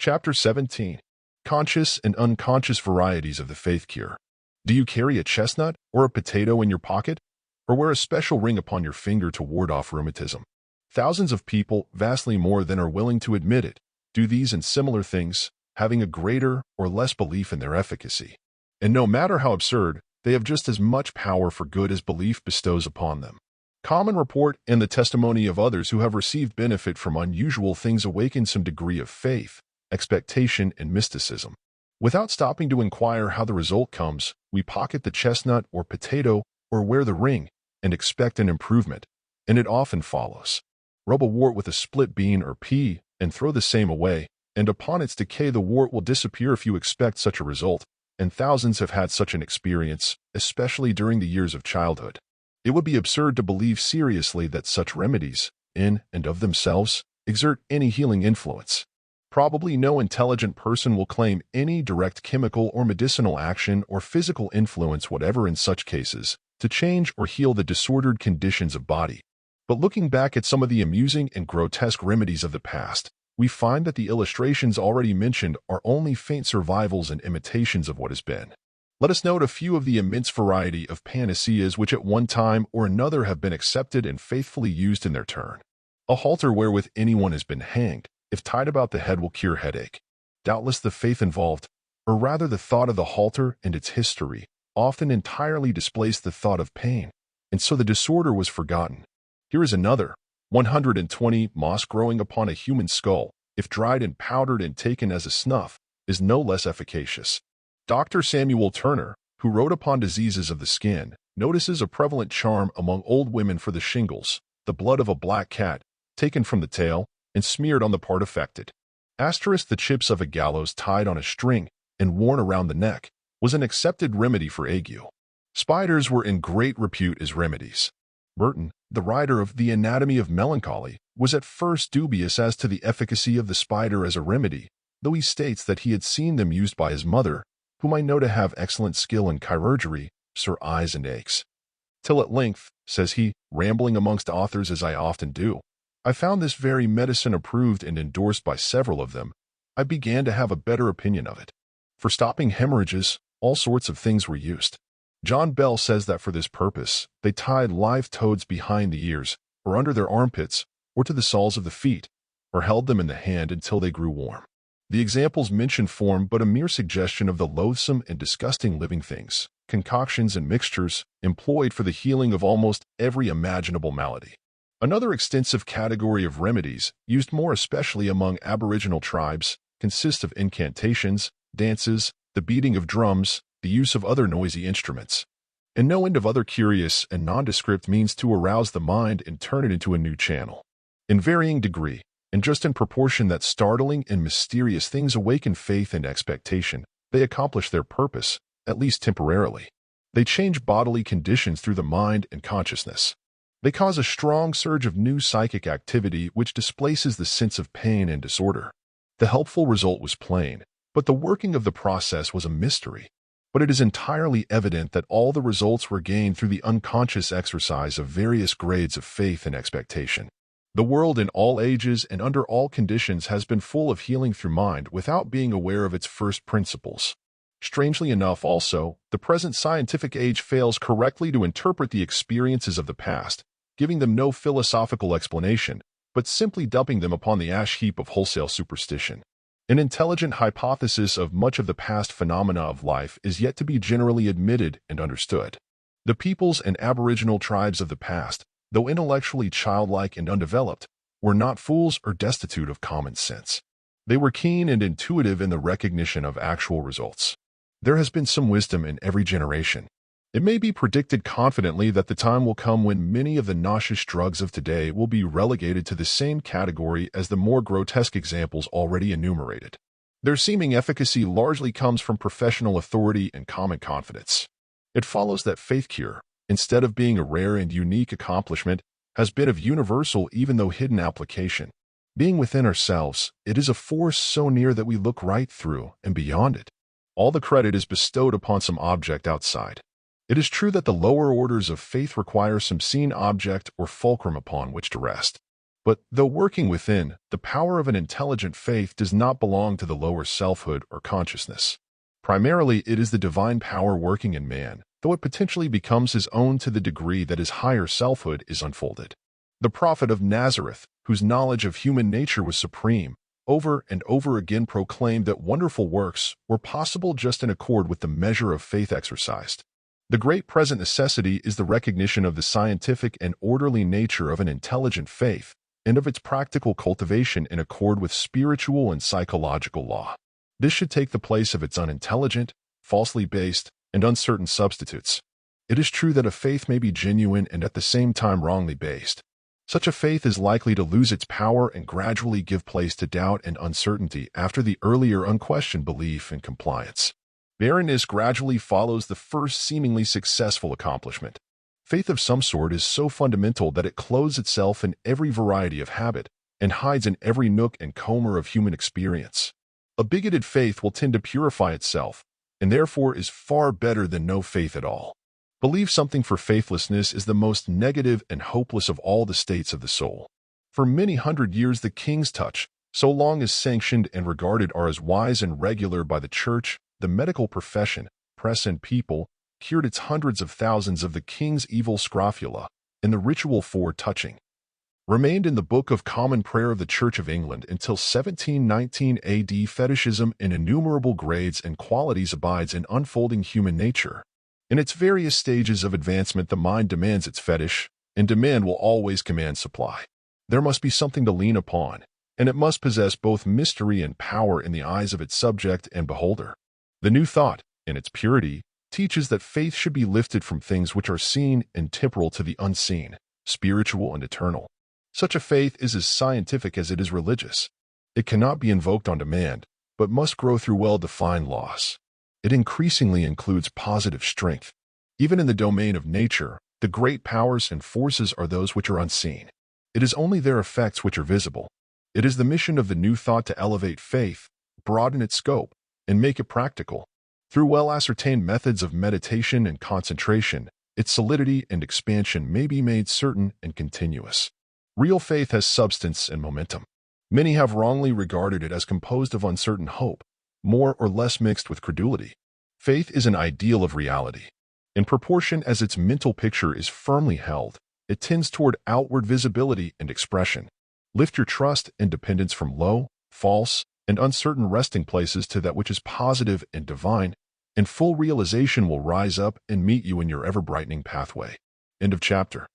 Chapter 17. Conscious and Unconscious Varieties of the Faith Cure. Do you carry a chestnut or a potato in your pocket, or wear a special ring upon your finger to ward off rheumatism? Thousands of people, vastly more than are willing to admit it, do these and similar things, having a greater or less belief in their efficacy. And no matter how absurd, they have just as much power for good as belief bestows upon them. Common report and the testimony of others who have received benefit from unusual things awaken some degree of faith, expectation, and mysticism. Without stopping to inquire how the result comes, we pocket the chestnut or potato or wear the ring and expect an improvement, and it often follows. Rub a wart with a split bean or pea and throw the same away, and upon its decay the wart will disappear if you expect such a result, and thousands have had such an experience, especially during the years of childhood. It would be absurd to believe seriously that such remedies, in and of themselves, exert any healing influence. Probably no intelligent person will claim any direct chemical or medicinal action or physical influence whatever in such cases to change or heal the disordered conditions of body. But looking back at some of the amusing and grotesque remedies of the past, we find that the illustrations already mentioned are only faint survivals and imitations of what has been. Let us note a few of the immense variety of panaceas which at one time or another have been accepted and faithfully used in their turn. A halter wherewith anyone has been hanged, if tied about the head, will cure headache. Doubtless the faith involved, or rather the thought of the halter and its history, often entirely displaced the thought of pain, and so the disorder was forgotten. Here is another. 120 moss growing upon a human skull, if dried and powdered and taken as a snuff, is no less efficacious. Dr. Samuel Turner, who wrote upon diseases of the skin, notices a prevalent charm among old women for the shingles, the blood of a black cat, taken from the tail, and smeared on the part affected. The chips of a gallows tied on a string and worn around the neck was an accepted remedy for ague. Spiders were in great repute as remedies. Burton, the writer of The Anatomy of Melancholy, was at first dubious as to the efficacy of the spider as a remedy, though he states that he had seen them used by his mother, whom I know to have excellent skill in chirurgery, sore eyes and aches. Till at length, says he, rambling amongst authors as I often do, I found this very medicine approved and endorsed by several of them. I began to have a better opinion of it. For stopping hemorrhages, all sorts of things were used. John Bell says that for this purpose, they tied live toads behind the ears, or under their armpits, or to the soles of the feet, or held them in the hand until they grew warm. The examples mentioned form but a mere suggestion of the loathsome and disgusting living things, concoctions and mixtures employed for the healing of almost every imaginable malady. Another extensive category of remedies, used more especially among Aboriginal tribes, consists of incantations, dances, the beating of drums, the use of other noisy instruments, and no end of other curious and nondescript means to arouse the mind and turn it into a new channel. In varying degree, and just in proportion that startling and mysterious things awaken faith and expectation, they accomplish their purpose, at least temporarily. They change bodily conditions through the mind and consciousness. They cause a strong surge of new psychic activity which displaces the sense of pain and disorder. The helpful result was plain, but the working of the process was a mystery. But it is entirely evident that all the results were gained through the unconscious exercise of various grades of faith and expectation. The world in all ages and under all conditions has been full of healing through mind without being aware of its first principles. Strangely enough also, the present scientific age fails correctly to interpret the experiences of the past, giving them no philosophical explanation, but simply dumping them upon the ash heap of wholesale superstition. An intelligent hypothesis of much of the past phenomena of life is yet to be generally admitted and understood. The peoples and aboriginal tribes of the past, though intellectually childlike and undeveloped, were not fools or destitute of common sense. They were keen and intuitive in the recognition of actual results. There has been some wisdom in every generation. It may be predicted confidently that the time will come when many of the nauseous drugs of today will be relegated to the same category as the more grotesque examples already enumerated. Their seeming efficacy largely comes from professional authority and common confidence. It follows that faith cure, instead of being a rare and unique accomplishment, has been of universal even though hidden application. Being within ourselves, it is a force so near that we look right through and beyond it. All the credit is bestowed upon some object outside. It is true that the lower orders of faith require some seen object or fulcrum upon which to rest. But though working within, the power of an intelligent faith does not belong to the lower selfhood or consciousness. Primarily, it is the divine power working in man, though it potentially becomes his own to the degree that his higher selfhood is unfolded. The prophet of Nazareth, whose knowledge of human nature was supreme, over and over again proclaimed that wonderful works were possible just in accord with the measure of faith exercised. The great present necessity is the recognition of the scientific and orderly nature of an intelligent faith, and of its practical cultivation in accord with spiritual and psychological law. This should take the place of its unintelligent, falsely based, and uncertain substitutes. It is true that a faith may be genuine and at the same time wrongly based. Such a faith is likely to lose its power and gradually give place to doubt and uncertainty after the earlier unquestioned belief and compliance. Barrenness gradually follows the first seemingly successful accomplishment. Faith of some sort is so fundamental that it clothes itself in every variety of habit and hides in every nook and corner of human experience. A bigoted faith will tend to purify itself, and therefore is far better than no faith at all. Believe something for faithlessness is the most negative and hopeless of all the states of the soul. For many hundred years the king's touch, so long as sanctioned and regarded are as wise and regular by the church, the medical profession, press and people, cured its hundreds of thousands of the king's evil scrofula, and the ritual for touching remained in the Book of Common Prayer of the Church of England until 1719 AD. Fetishism in innumerable grades and qualities abides in unfolding human nature. In its various stages of advancement the mind demands its fetish, and demand will always command supply. There must be something to lean upon, and it must possess both mystery and power in the eyes of its subject and beholder. The New Thought, in its purity, teaches that faith should be lifted from things which are seen and temporal to the unseen, spiritual and eternal. Such a faith is as scientific as it is religious. It cannot be invoked on demand, but must grow through well-defined laws. It increasingly includes positive strength. Even in the domain of nature, the great powers and forces are those which are unseen. It is only their effects which are visible. It is the mission of the New Thought to elevate faith, broaden its scope, and make it practical. Through well-ascertained methods of meditation and concentration, its solidity and expansion may be made certain and continuous. Real faith has substance and momentum. Many have wrongly regarded it as composed of uncertain hope, more or less mixed with credulity. Faith is an ideal of reality. In proportion as its mental picture is firmly held, it tends toward outward visibility and expression. Lift your trust and dependence from low, false, and uncertain resting places to that which is positive and divine, and full realization will rise up and meet you in your ever-brightening pathway. End of chapter.